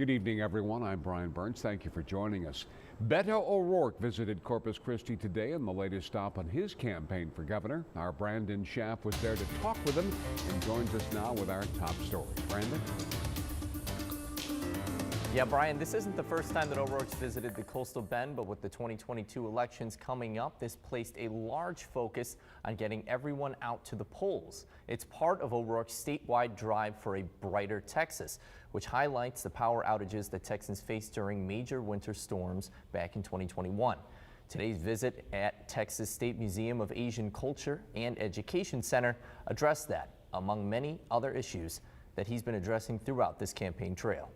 Good evening, everyone. I'm Brian Burns. Thank you for joining us. Beto O'Rourke visited Corpus Christi today in the latest stop on his campaign for governor. Our Brandon Schaff was there to talk with him and joins us now with our top story. Brandon? Yeah, Brian, this isn't the first time that O'Rourke's visited the coastal bend, but with the 2022 elections coming up, this placed a large focus on getting everyone out to the polls. It's part of O'Rourke's statewide drive for a brighter Texas, which highlights the power outages that Texans faced during major winter storms back in 2021. Today's visit at Texas State Museum of Asian Culture and Education Center addressed that, among many other issues that he's been addressing throughout this campaign trail.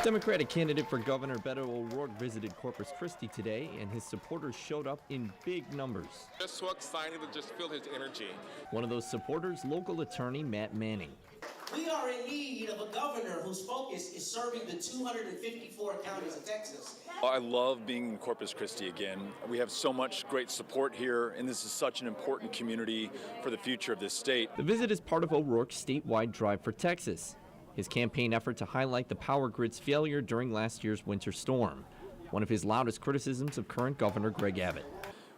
Democratic candidate for governor Beto O'Rourke visited Corpus Christi today, and his supporters showed up in big numbers. Just so excited to just feel his energy. One of those supporters, local attorney Matt Manning. We are in need of a governor whose focus is serving the 254 counties of Texas. I love being in Corpus Christi again. We have so much great support here, and this is such an important community for the future of this state. The visit is part of O'Rourke's statewide drive for Texas, his campaign effort to highlight the power grid's failure during last year's winter storm, one of his loudest criticisms of current Governor Greg Abbott.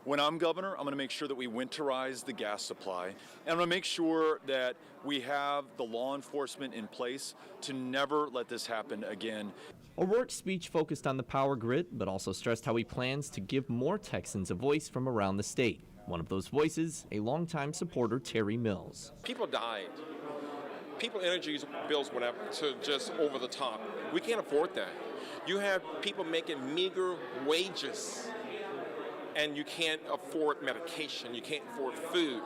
When I'm governor, I'm going to make sure that we winterize the gas supply, and I'm going to make sure that we have the law enforcement in place to never let this happen again. O'Rourke's speech focused on the power grid, but also stressed how he plans to give more Texans a voice from around the state. One of those voices, a longtime supporter, Terry Mills. People died. People energy bills went up to just over the top. We can't afford that. You have people making meager wages, and you can't afford medication, you can't afford food.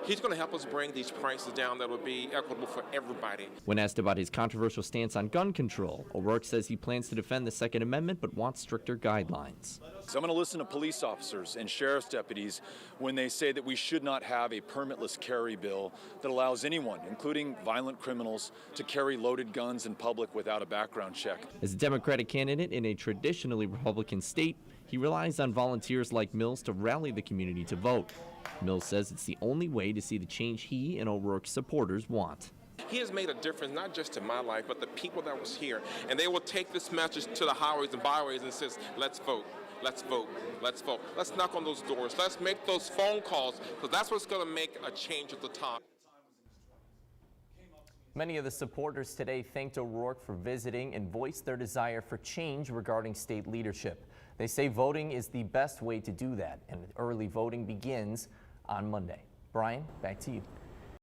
He's going to help us bring these prices down that will be equitable for everybody. When asked about his controversial stance on gun control, O'Rourke says he plans to defend the Second Amendment but wants stricter guidelines. So I'm going to listen to police officers and sheriff's deputies when they say that we should not have a permitless carry bill that allows anyone, including violent criminals, to carry loaded guns in public without a background check. As a Democratic candidate in a traditionally Republican state, he relies on volunteers like Mills to rally the community to vote. Mills says it's the only way to see the change he and O'Rourke's supporters want. He has made a difference not just in my life, but the people that was here. And they will take this message to the highways and byways and says, let's vote, let's vote, let's vote. Let's knock on those doors. Let's make those phone calls, because that's what's going to make a change at the top. Many of the supporters today thanked O'Rourke for visiting and voiced their desire for change regarding state leadership. They say voting is the best way to do that, and early voting begins on Monday. Brian, back to you.